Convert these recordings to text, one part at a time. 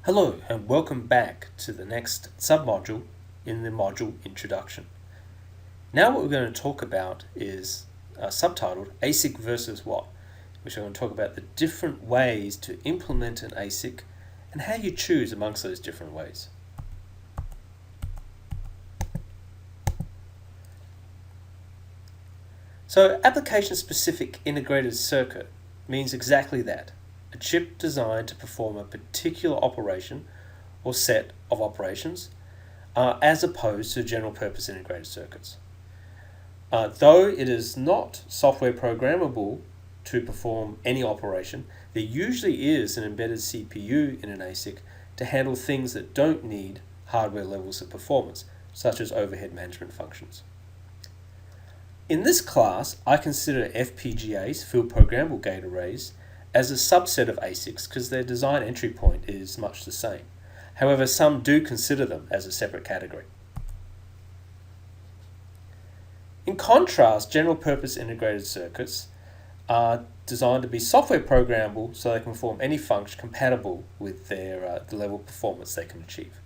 Hello and welcome back to the next submodule in the module Introduction. Now what we're going to talk about is subtitled ASIC versus what, which I'm going to talk about the different ways to implement an ASIC and how you choose amongst those different ways. So application-specific integrated circuit means exactly that, a chip designed to perform a particular operation or set of operations as opposed to general-purpose integrated circuits. Though it is not software programmable to perform any operation, there usually is an embedded CPU in an ASIC to handle things that don't need hardware levels of performance, such as overhead management functions. In this class, I consider FPGAs, field programmable gate arrays, as a subset of ASICs because their design entry point is much the same. However, some do consider them as a separate category. In contrast, general-purpose integrated circuits are designed to be software programmable so they can perform any function compatible with the level of performance they can achieve.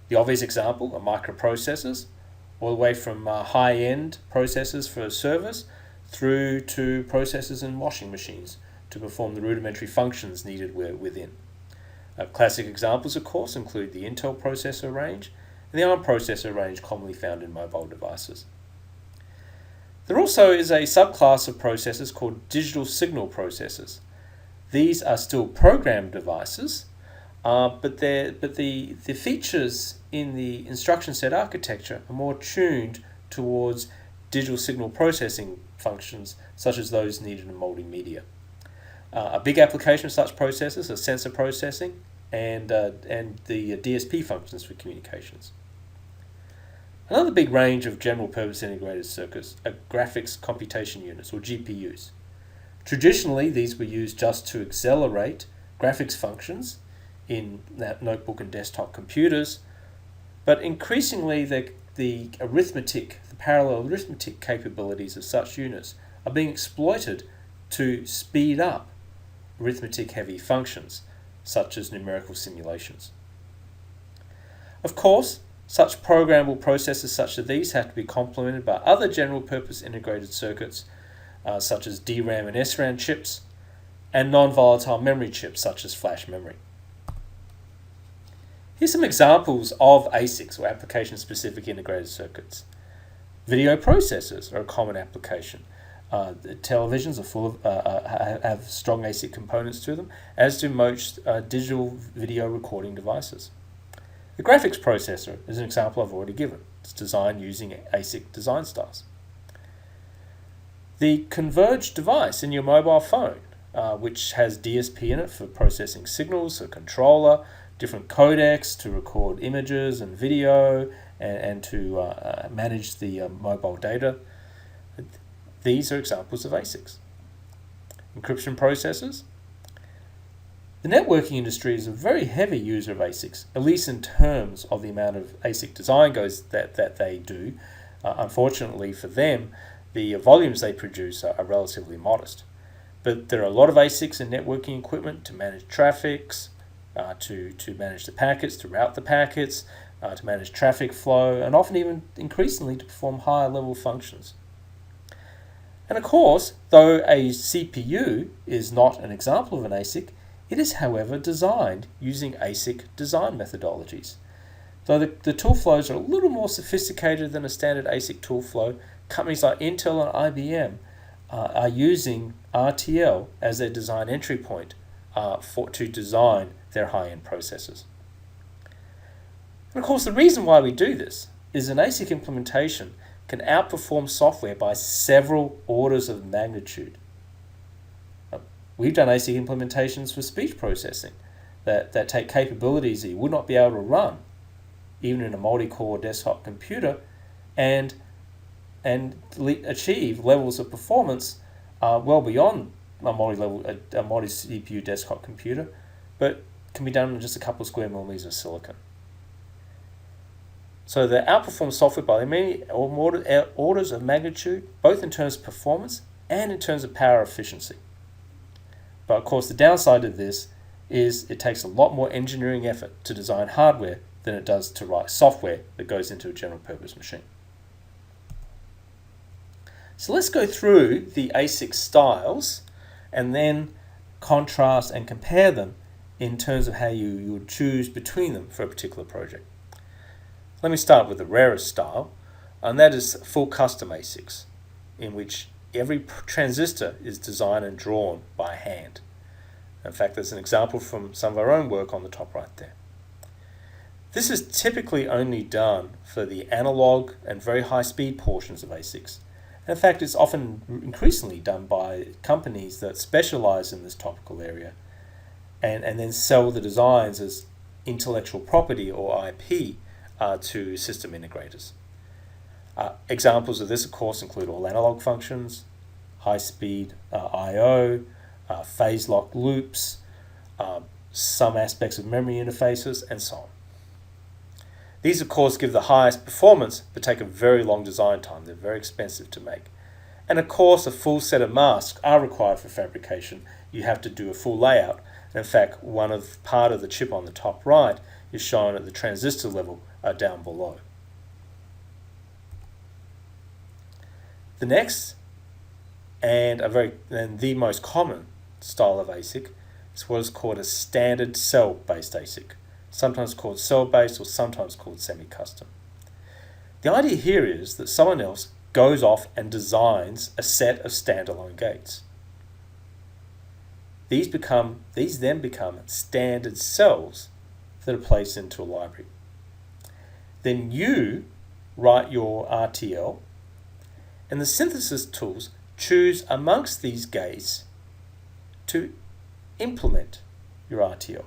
The obvious example are microprocessors, all the way from high-end processors for servers through to processors in washing machines to perform the rudimentary functions needed within. Classic examples, of course, include the Intel processor range and the ARM processor range commonly found in mobile devices. There also is a subclass of processors called digital signal processors. These are still programmed devices, but the features in the instruction set architecture are more tuned towards digital signal processing functions such as those needed in multimedia. A big application of such processors are sensor processing and the DSP functions for communications. Another big range of general-purpose integrated circuits are graphics computation units, or GPUs. Traditionally, these were used just to accelerate graphics functions in notebook and desktop computers, but increasingly the parallel arithmetic capabilities of such units are being exploited to speed up arithmetic-heavy functions, such as numerical simulations. Of course, such programmable processors such as these have to be complemented by other general-purpose integrated circuits, such as DRAM and SRAM chips, and non-volatile memory chips, such as flash memory. Here's some examples of ASICs, or application-specific integrated circuits. Video processors are a common application. The televisions are full of have strong ASIC components to them, as do most digital video recording devices. The graphics processor is an example I've already given. It's designed using ASIC design styles. The converged device in your mobile phone, which has DSP in it for processing signals, a controller, different codecs to record images and video, and to manage the mobile data. These are examples of ASICs. Encryption processors. The networking industry is a very heavy user of ASICs, at least in terms of the amount of ASIC design goes that they do. Unfortunately for them, the volumes they produce are relatively modest. But there are a lot of ASICs in networking equipment to manage traffics, to manage the packets, to route the packets, to manage traffic flow, and often even increasingly to perform higher level functions. And of course, though a CPU is not an example of an ASIC, it is, however, designed using ASIC design methodologies. Though the tool flows are a little more sophisticated than a standard ASIC tool flow, companies like Intel and IBM are using RTL as their design entry point to design their high-end processors. And of course, the reason why we do this is an ASIC implementation can outperform software by several orders of magnitude. We've done ASIC implementations for speech processing that take capabilities that you would not be able to run even in a multi-core desktop computer and achieve levels of performance well beyond a multi-CPU desktop computer, but can be done in just a couple of square millimeters of silicon. So they outperform software by many orders of magnitude, both in terms of performance and in terms of power efficiency. But of course, the downside of this is it takes a lot more engineering effort to design hardware than it does to write software that goes into a general purpose machine. So let's go through the ASIC styles and then contrast and compare them in terms of how you would choose between them for a particular project. Let me start with the rarest style, and that is full custom ASICs, in which every transistor is designed and drawn by hand. In fact, there's an example from some of our own work on the top right there. This is typically only done for the analog and very high speed portions of ASICs. And in fact, it's often increasingly done by companies that specialize in this topical area and then sell the designs as intellectual property or IP to system integrators. Examples of this, of course, include all analog functions, high-speed I/O, phase-lock loops, some aspects of memory interfaces, and so on. These, of course, give the highest performance, but take a very long design time. They're very expensive to make. And of course, a full set of masks are required for fabrication. You have to do a full layout. And in fact, part of the chip on the top right is shown at the transistor level down below. The next, and the most common style of ASIC, is what is called a standard cell-based ASIC, sometimes called cell-based or sometimes called semi-custom. The idea here is that someone else goes off and designs a set of standalone gates. These then become standard cells that are placed into a library. Then you write your RTL, and the synthesis tools choose amongst these gates to implement your RTL.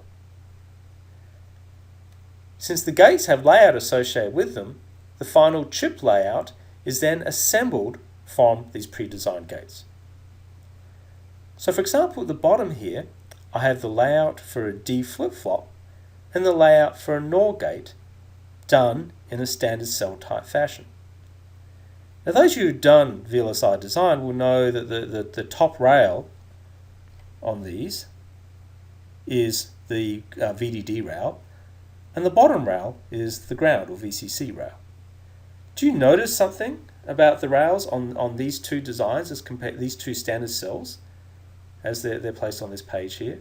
Since the gates have layout associated with them, the final chip layout is then assembled from these pre-designed gates. So for example, at the bottom here, I have the layout for a D flip-flop and the layout for a NOR gate done in a standard cell type fashion. Now those of you who've done VLSI design will know that the top rail on these is the VDD rail, and the bottom rail is the ground or VCC rail. Do you notice something about the rails on these two designs as compared these two standard cells as they're placed on this page here?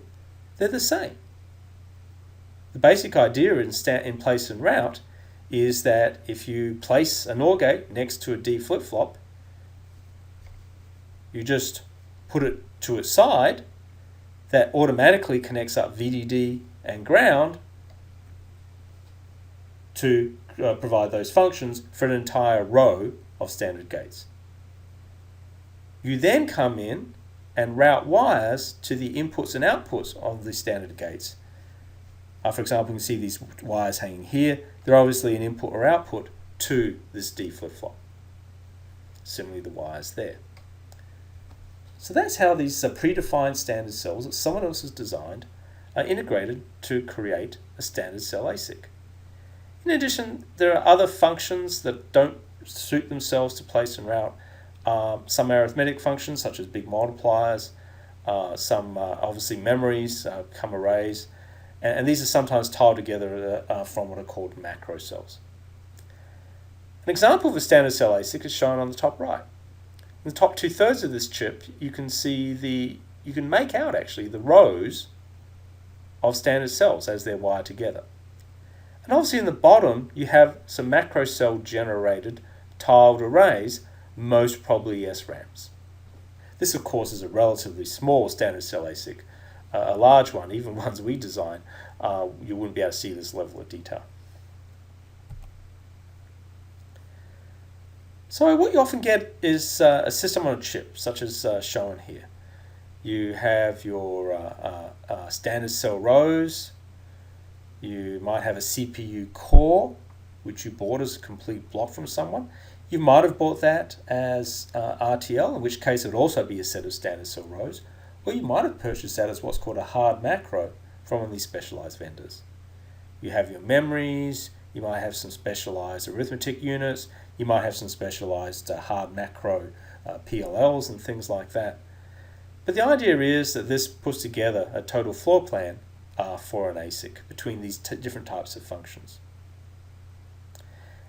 They're the same. The basic idea in place and route is that if you place a NOR gate next to a D flip-flop, you just put it to its side, that automatically connects up VDD and ground to provide those functions for an entire row of standard gates. You then come in and route wires to the inputs and outputs of the standard gates. For example, you can see these wires hanging here. They're obviously an input or output to this D flip-flop. Similarly, the wires there. So that's how these predefined standard cells that someone else has designed are integrated to create a standard cell ASIC. In addition, there are other functions that don't suit themselves to place and route. Some arithmetic functions, such as big multipliers, some obviously memories, come arrays, and these are sometimes tiled together from what are called macro cells. An example of a standard cell ASIC is shown on the top right. In the top 2/3 of this chip, you can see you can make out actually the rows of standard cells as they're wired together. And obviously in the bottom, you have some macro cell generated tiled arrays, most probably SRAMs. This, of course, is a relatively small standard cell ASIC. A large one, even ones we design, you wouldn't be able to see this level of detail. So what you often get is a system on a chip, such as shown here. You have your standard cell rows. You might have a CPU core, which you bought as a complete block from someone. You might have bought that as RTL, in which case it would also be a set of standard cell rows. Or you might have purchased that as what's called a hard macro from one of these specialized vendors. You have your memories, you might have some specialized arithmetic units, you might have some specialized hard macro PLLs and things like that. But the idea is that this puts together a total floor plan for an ASIC between these different types of functions.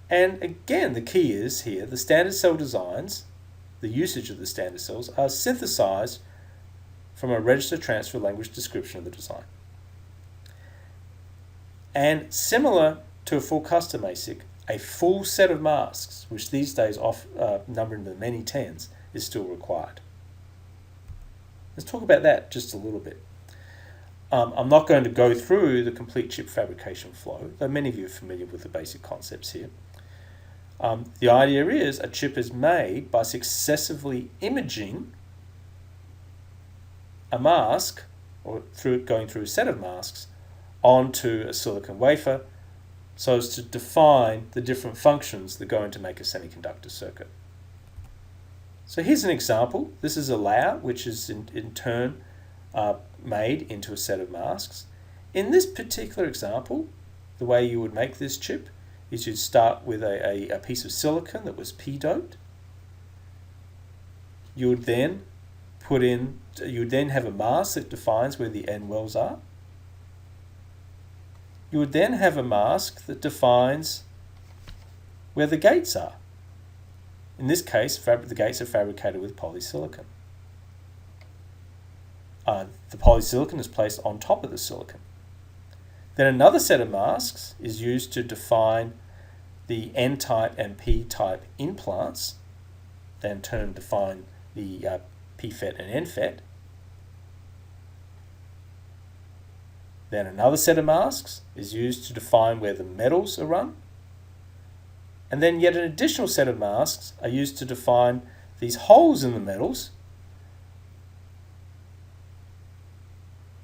And again, the key is here, the standard cell designs, the usage of the standard cells, are synthesized from a register transfer language description of the design. And similar to a full custom ASIC, a full set of masks, which these days number in the many tens, is still required. Let's talk about that just a little bit. I'm not going to go through the complete chip fabrication flow, though many of you are familiar with the basic concepts here. The idea is a chip is made by successively imaging a mask, or going through a set of masks, onto a silicon wafer, so as to define the different functions that go into make a semiconductor circuit. So here's an example. This is a layer which is in turn made into a set of masks. In this particular example, the way you would make this chip is you'd start with a piece of silicon that was p-doped. You would then have a mask that defines where the end wells are. You would then have a mask that defines where the gates are. In this case, the gates are fabricated with polysilicon. The polysilicon is placed on top of the silicon. Then another set of masks is used to define the N-type and P-type implants. They in turn define the P-FET and N-FET. Then another set of masks is used to define where the metals are run. And then yet an additional set of masks are used to define these holes in the metals,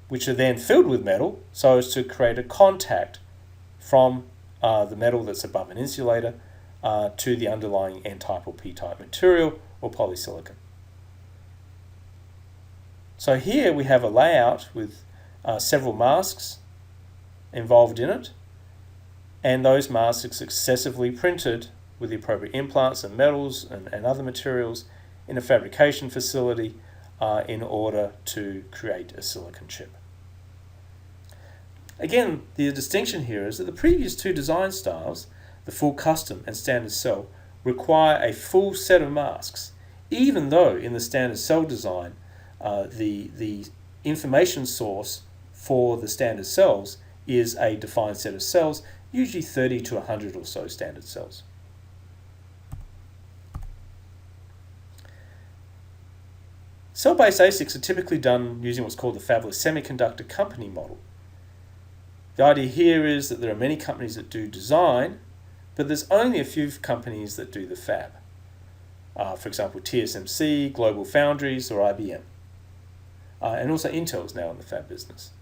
which are then filled with metal so as to create a contact from the metal that's above an insulator to the underlying N-type or P-type material or polysilicon. So here we have a layout with several masks involved in it, and those masks are successively printed with the appropriate implants and metals and other materials in a fabrication facility in order to create a silicon chip. Again, the distinction here is that the previous two design styles, the full custom and standard cell, require a full set of masks, even though in the standard cell design, the information source for the standard cells is a defined set of cells, usually 30 to 100 or so standard cells. Cell-based ASICs are typically done using what's called the fabless semiconductor company model. The idea here is that there are many companies that do design, but there's only a few companies that do the fab. For example, TSMC, Global Foundries, or IBM. And also Intel's now in the fab business.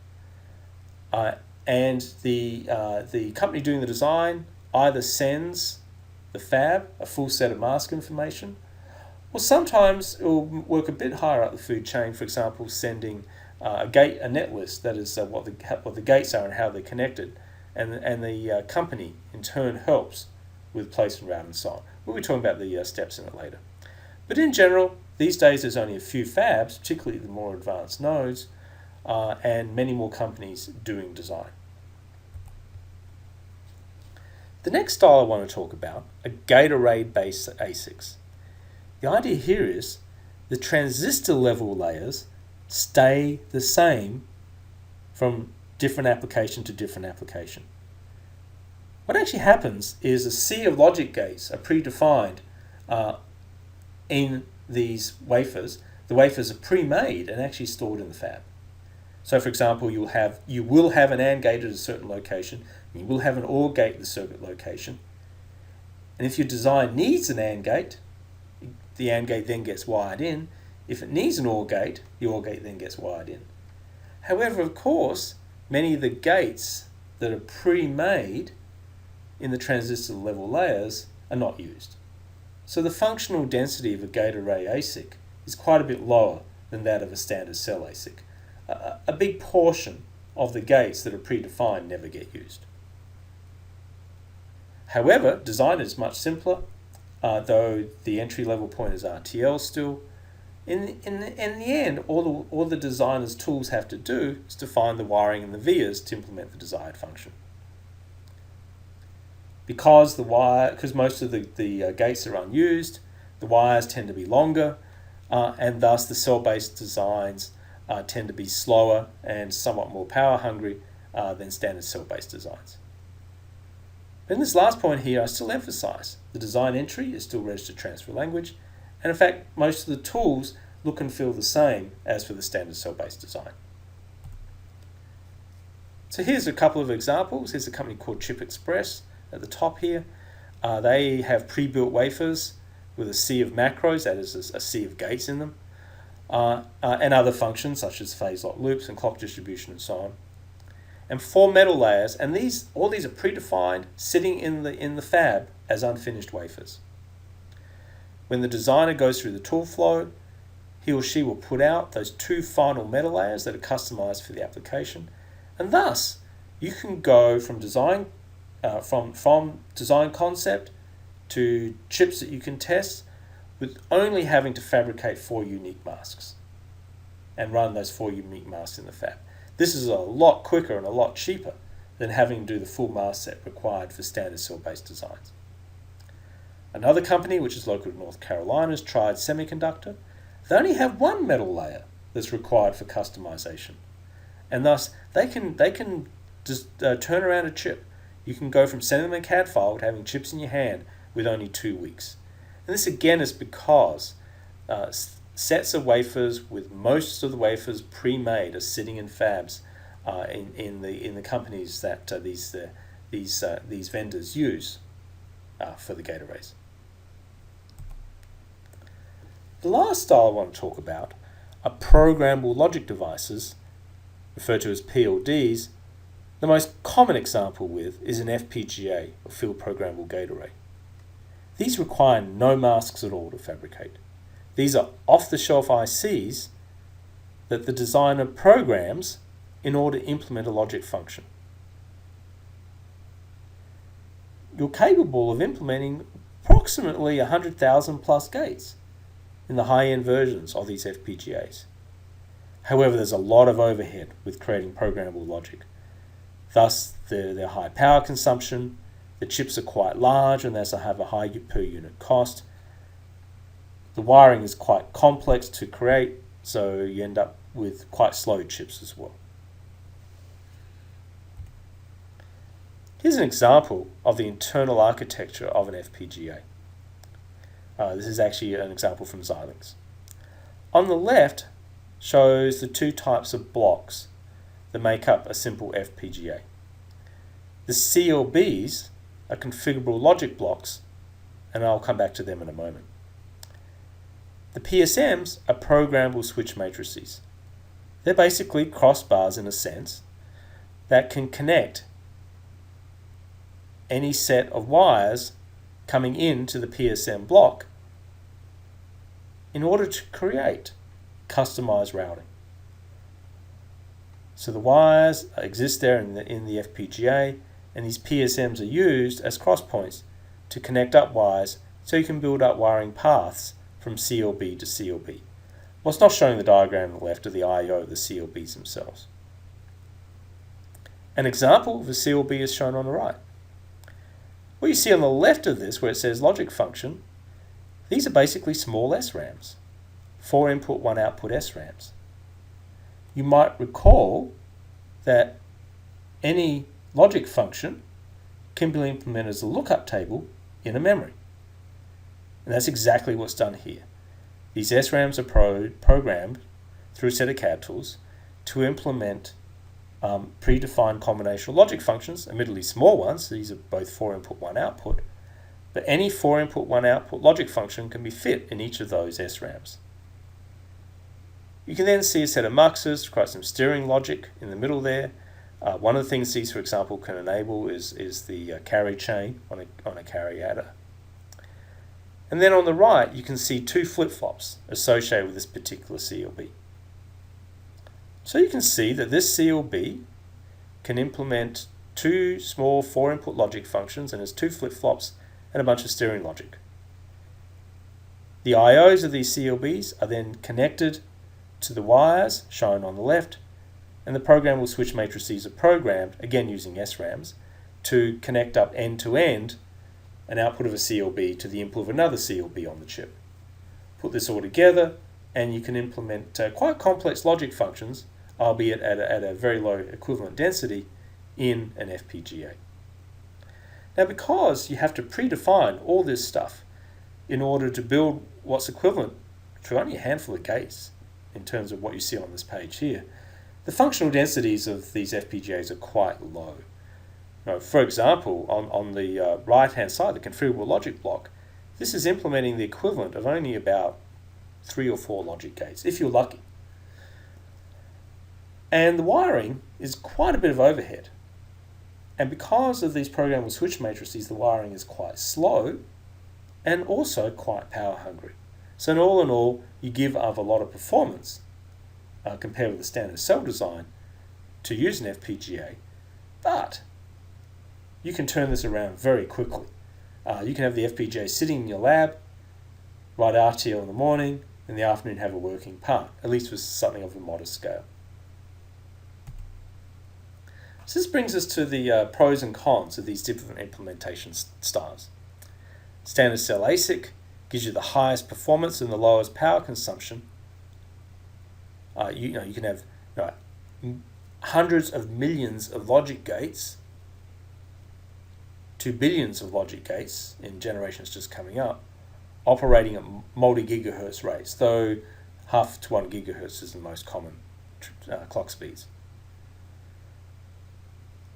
And the company doing the design either sends the fab a full set of mask information, or sometimes it will work a bit higher up the food chain, for example, sending a net list, that is what the gates are and how they're connected, and the company in turn helps with place and route and so on. We'll be talking about the steps in it later. But in general, these days there's only a few fabs, particularly the more advanced nodes, and many more companies doing design. The next style I want to talk about are gate array based ASICs. The idea here is the transistor level layers stay the same from different application to different application. What actually happens is a sea of logic gates are predefined in these wafers. The wafers are pre-made and actually stored in the fab. So for example, you will have an AND gate at a certain location, and you will have an OR gate at the circuit location. And if your design needs an AND gate, the AND gate then gets wired in. If it needs an OR gate, the OR gate then gets wired in. However, of course, many of the gates that are pre-made in the transistor level layers are not used. So the functional density of a gate array ASIC is quite a bit lower than that of a standard cell ASIC. A big portion of the gates that are predefined never get used. However, design is much simpler, though the entry level point is RTL still. In the end, all the designer's tools have to do is define the wiring and the vias to implement the desired function. Because most of the gates are unused, the wires tend to be longer, and thus the cell-based designs tend to be slower and somewhat more power hungry than standard cell-based designs. But in this last point here, I still emphasize the design entry is still registered transfer language, and in fact, most of the tools look and feel the same as for the standard cell-based design. So here's a couple of examples. Here's a company called Chip Express at the top here. They have pre-built wafers with a sea of macros, that is a sea of gates in them, and other functions such as phase lock loops and clock distribution and so on. And 4 metal layers, and all these are predefined, sitting in the fab as unfinished wafers. When the designer goes through the tool flow, he or she will put out those 2 final metal layers that are customized for the application, and thus you can go from design concept to chips that you can test with only having to fabricate 4 unique masks and run those 4 unique masks in the fab. This is a lot quicker and a lot cheaper than having to do the full mask set required for standard cell-based designs. Another company, which is local to North Carolina, has tried semiconductor. They only have 1 metal layer that's required for customization, and thus they can just turn around a chip. You can go from sending them a CAD file to having chips in your hand with only 2 weeks. And this again is because sets of wafers with most of the wafers pre-made are sitting in fabs in the companies that these vendors use for the gate arrays. The last style I want to talk about are programmable logic devices, referred to as PLDs. The most common example is an FPGA, or field programmable gate array. These require no masks at all to fabricate. These are off-the-shelf ICs that the designer programs in order to implement a logic function. You're capable of implementing approximately 100,000 plus gates in the high-end versions of these FPGAs. However, there's a lot of overhead with creating programmable logic. Thus, their high power consumption, the chips are quite large and thus have a high per unit cost. The wiring is quite complex to create, so you end up with quite slow chips as well. Here's an example of the internal architecture of an FPGA. This is actually an example from Xilinx. On the left shows the 2 types of blocks that make up a simple FPGA. The CLBs are configurable logic blocks, and I'll come back to them in a moment. The PSMs are programmable switch matrices. They're basically crossbars in a sense that can connect any set of wires coming into the PSM block in order to create customized routing. So the wires exist there in the FPGA, and these PSMs are used as crosspoints to connect up wires so you can build up wiring paths from CLB to CLB. What's not showing the diagram on the left are the I/O of the CLBs themselves. An example of a CLB is shown on the right. What you see on the left of this, where it says logic function, these are basically small SRAMs, 4 input, 1 output SRAMs. You might recall that any logic function can be implemented as a lookup table in a memory. And that's exactly what's done here. These SRAMs are programmed through a set of CAD tools to implement predefined combinational logic functions, admittedly small ones. These are both 4 input, 1 output. But any 4 input, 1 output logic function can be fit in each of those SRAMs. You can then see a set of muxes to create some steering logic in the middle there. One of the things these, for example, can enable is the carry chain on a carry adder. And then on the right, you can see 2 flip-flops associated with this particular CLB. So you can see that this CLB can implement 2 small 4 input logic functions and has 2 flip-flops and a bunch of steering logic. The IOs of these CLBs are then connected to the wires shown on the left, and the programmable switch matrices are programmed, again using SRAMs, to connect up end to end an output of a CLB to the input of another CLB on the chip. Put this all together and you can implement quite complex logic functions, albeit at a very low equivalent density, in an FPGA. Now, because you have to predefine all this stuff in order to build what's equivalent to only a handful of gates in terms of what you see on this page here, the functional densities of these FPGAs are quite low. Now, for example, on the right-hand side, the configurable logic block, this is implementing the equivalent of only about 3 or 4 logic gates, if you're lucky. And the wiring is quite a bit of overhead. And because of these programmable switch matrices, the wiring is quite slow and also quite power hungry. So in all, you give up a lot of performance compared with the standard cell design to use an FPGA, but you can turn this around very quickly. You can have the FPGA sitting in your lab, write RTL in the morning, in the afternoon have a working part, at least with something of a modest scale. So this brings us to the pros and cons of these different implementation styles. Standard cell ASIC gives you the highest performance and the lowest power consumption. You can have hundreds of millions of logic gates to billions of logic gates in generations just coming up, operating at multi-gigahertz rates, though half to 1 gigahertz is the most common clock speeds.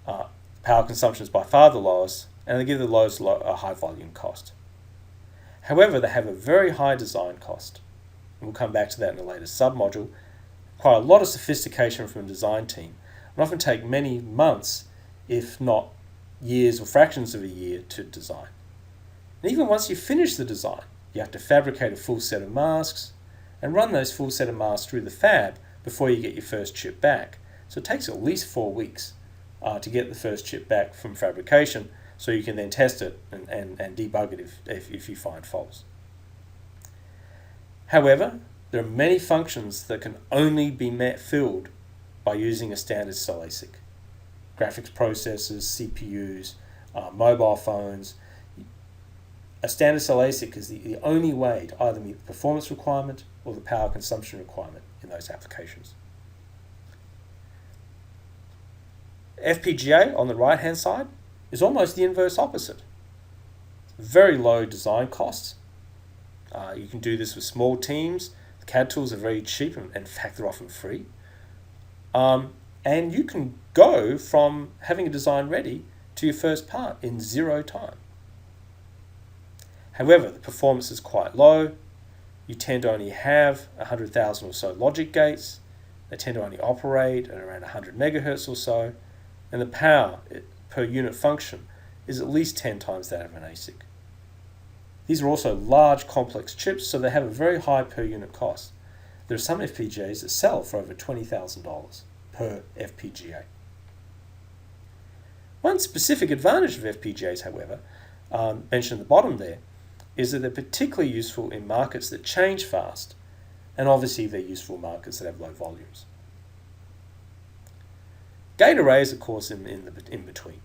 Power consumption is by far the lowest, and they give the lowest high volume cost. However, they have a very high design cost. And we'll come back to that in a later submodule. Require a lot of sophistication from a design team, and often take many months, if not years or fractions of a year, to design. And even once you finish the design, you have to fabricate a full set of masks and run those full set of masks through the fab before you get your first chip back. So it takes at least 4 weeks to get the first chip back from fabrication, so you can then test it and debug it if you find faults. However, there are many functions that can only be filled by using a standard cell ASIC. Graphics processors, CPUs, mobile phones. A standard cell ASIC is the only way to either meet the performance requirement or the power consumption requirement in those applications. FPGA on the right-hand side is almost the inverse opposite. Very low design costs. You can do this with small teams. The CAD tools are very cheap, and in fact they're often free. And you can go from having a design ready to your first part in 0 time. However, the performance is quite low. You tend to only have 100,000 or so logic gates. They tend to only operate at around 100 megahertz or so. And the power per unit function is at least 10 times that of an ASIC. These are also large, complex chips, so they have a very high per unit cost. There are some FPGAs that sell for over $20,000 per FPGA. One specific advantage of FPGAs, however, mentioned at the bottom there, is that they're particularly useful in markets that change fast, and obviously they're useful in markets that have low volumes. Gate arrays, of course, in between.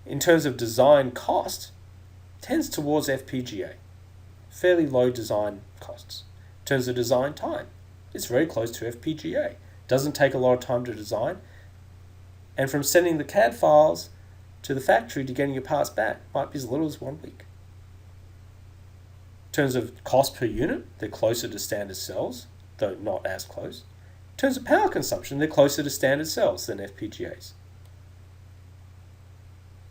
In terms of design cost, tends towards FPGA. Fairly low design costs. In terms of design time, it's very close to FPGA. Doesn't take a lot of time to design. And from sending the CAD files to the factory to getting your parts back, might be as little as 1 week. In terms of cost per unit, they're closer to standard cells, though not as close. In terms of power consumption, they're closer to standard cells than FPGAs.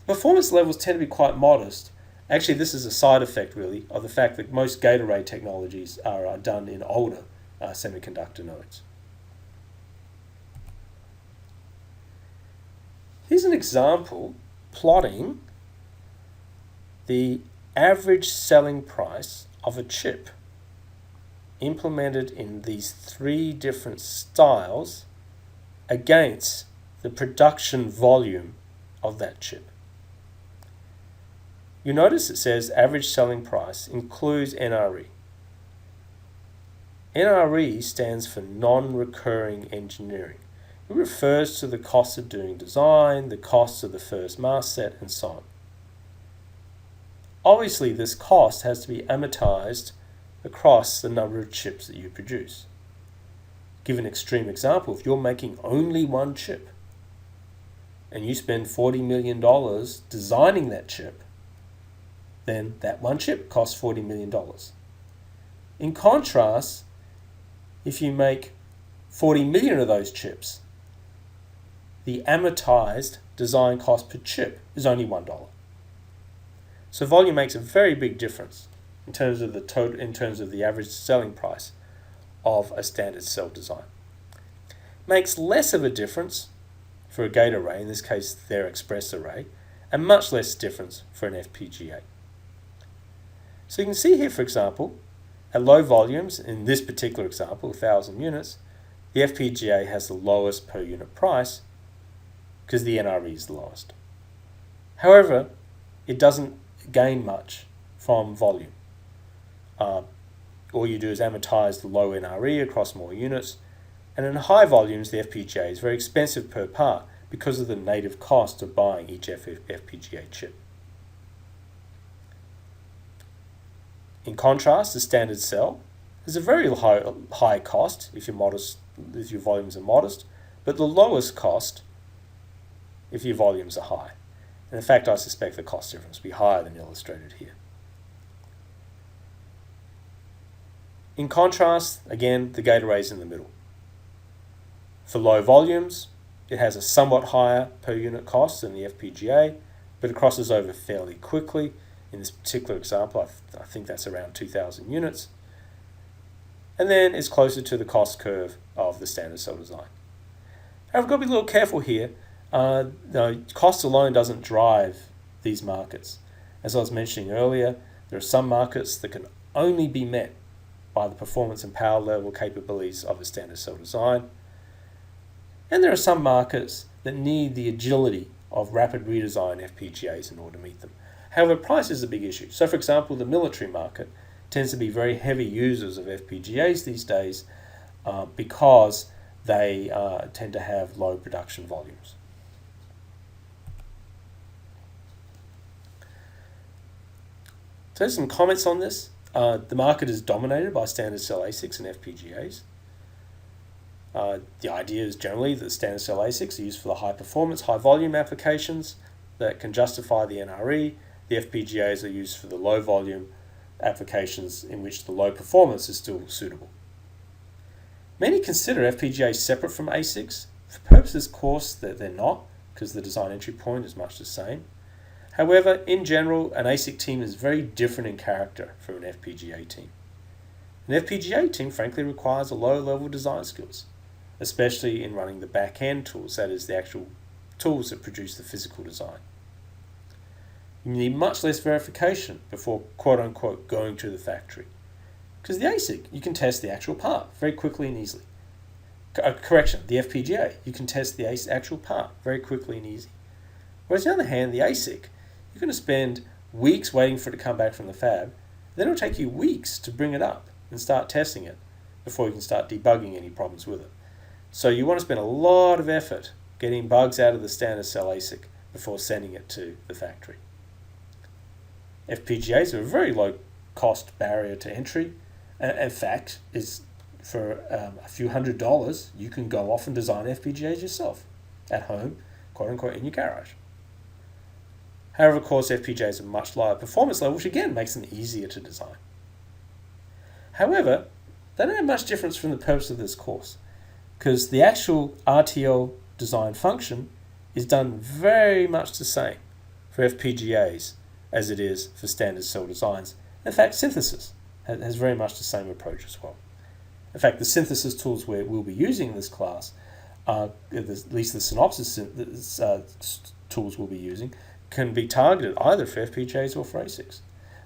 Performance levels tend to be quite modest. Actually, this is a side effect, really, of the fact that most gate array technologies are done in older semiconductor nodes. Here's an example plotting the average selling price of a chip implemented in these 3 different styles against the production volume of that chip. You notice it says average selling price includes NRE. NRE stands for non-recurring engineering. It refers to the cost of doing design, the cost of the first mask set, and so on. Obviously, this cost has to be amortized across the number of chips that you produce. Give an extreme example, if you're making only one chip and you spend $40 million designing that chip, then that one chip costs $40 million. In contrast, if you make 40 million of those chips, the amortized design cost per chip is only $1. So volume makes a very big difference in terms of the average selling price of a standard cell design. Makes less of a difference for a gate array, in this case their express array, and much less difference for an FPGA. So you can see here, for example, at low volumes, in this particular example, 1,000 units, the FPGA has the lowest per unit price because the NRE is the lowest. However, it doesn't gain much from volume. All you do is amortize the low NRE across more units, and in high volumes the FPGA is very expensive per part because of the native cost of buying each FPGA chip. In contrast, the standard cell has a very high cost if your volumes are modest, but the lowest cost if your volumes are high. And in fact, I suspect the cost difference will be higher than illustrated here. In contrast, again, the gate array is in the middle. For low volumes, it has a somewhat higher per unit cost than the FPGA, but it crosses over fairly quickly. In this particular example, I think that's around 2,000 units. And then it's closer to the cost curve of the standard cell design. However, we've got to be a little careful here. Cost alone doesn't drive these markets. As I was mentioning earlier, there are some markets that can only be met by the performance and power level capabilities of a standard cell design. And there are some markets that need the agility of rapid redesign FPGAs in order to meet them. However, price is a big issue. So for example, the military market tends to be very heavy users of FPGAs these days because they tend to have low production volumes. So some comments on this. The market is dominated by standard cell ASICs and FPGAs. The idea is generally that standard cell ASICs are used for the high performance, high volume applications that can justify the NRE. The FPGAs are used for the low volume applications in which the low performance is still suitable. Many consider FPGAs separate from ASICs. For purposes of this course, they're not, because the design entry point is much the same. However, in general, an ASIC team is very different in character from an FPGA team. An FPGA team, frankly, requires a low level design skills, especially in running the back-end tools, that is, the actual tools that produce the physical design. You need much less verification before quote-unquote going to the factory. Because the ASIC, you can test the actual part very quickly and easily. Correction, the FPGA, you can test the actual part very quickly and easy. Whereas on the other hand, the ASIC, you're going to spend weeks waiting for it to come back from the fab, then it'll take you weeks to bring it up and start testing it before you can start debugging any problems with it. So you want to spend a lot of effort getting bugs out of the standard cell ASIC before sending it to the factory. FPGAs are a very low cost barrier to entry. In fact, is for a few $100s, you can go off and design FPGAs yourself at home, quote unquote, in your garage. However, of course, FPGAs are much lower performance level, which again makes them easier to design. However, they don't have much difference from the purpose of this course, because the actual RTL design function is done very much the same for FPGAs as it is for standard cell designs. In fact, synthesis has very much the same approach as well. In fact, the synthesis tools we'll be using in this class, at least the synopsis tools we'll be using, can be targeted either for FPGAs or for ASICs.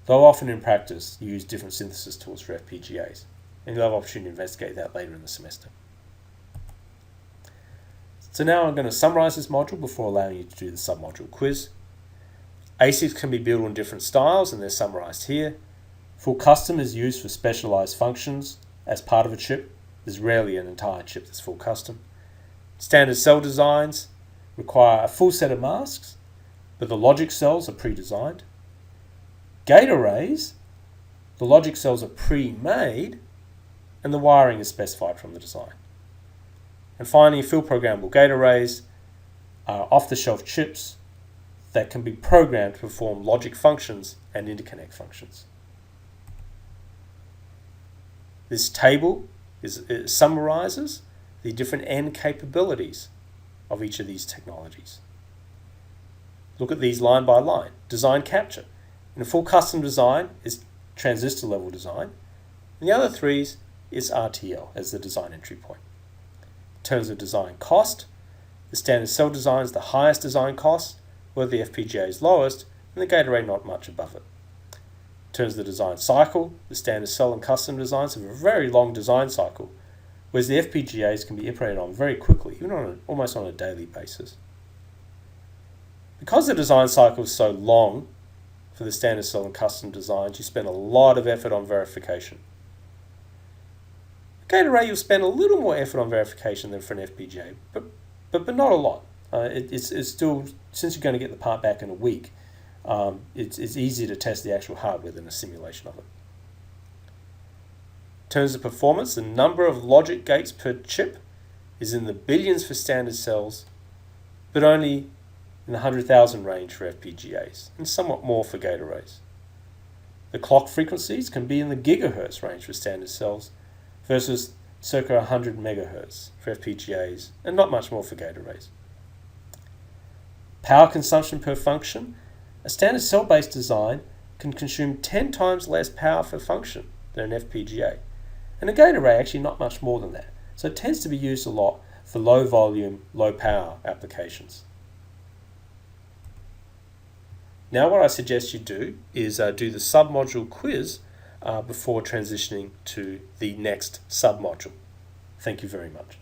Though often in practice you use different synthesis tools for FPGAs. And you'll have an opportunity to investigate that later in the semester. So now I'm going to summarize this module before allowing you to do the submodule quiz. ASICs can be built on different styles and they're summarized here. Full custom is used for specialized functions as part of a chip. There's rarely an entire chip that's full custom. Standard cell designs require a full set of masks, but the logic cells are pre-designed. Gate arrays, the logic cells are pre-made, and the wiring is specified from the design. And finally, field programmable gate arrays are off-the-shelf chips that can be programmed to perform logic functions and interconnect functions. This table summarizes the different end capabilities of each of these technologies. Look at these line by line. Design capture. In a full custom design is transistor level design, and the other three is RTL as the design entry point. In terms of design cost, the standard cell design is the highest design cost, where the FPGA is lowest, and the gate array not much above it. In terms of the design cycle, the standard cell and custom designs have a very long design cycle, whereas the FPGAs can be iterated on very quickly, even almost on a daily basis. Because the design cycle is so long for the standard cell and custom designs, you spend a lot of effort on verification. Gate array, you'll spend a little more effort on verification than for an FPGA, but not a lot. It's still, since you're going to get the part back in a week, it's easier to test the actual hardware than a simulation of it. In terms of performance, the number of logic gates per chip is in the billions for standard cells, but only in the 100,000 range for FPGAs, and somewhat more for gate arrays. The clock frequencies can be in the gigahertz range for standard cells versus circa 100 megahertz for FPGAs, and not much more for gate arrays. Power consumption per function. A standard cell-based design can consume 10 times less power per function than an FPGA, and a gate array actually not much more than that. So it tends to be used a lot for low volume, low power applications. Now what I suggest you do is do the submodule quiz before transitioning to the next submodule. Thank you very much.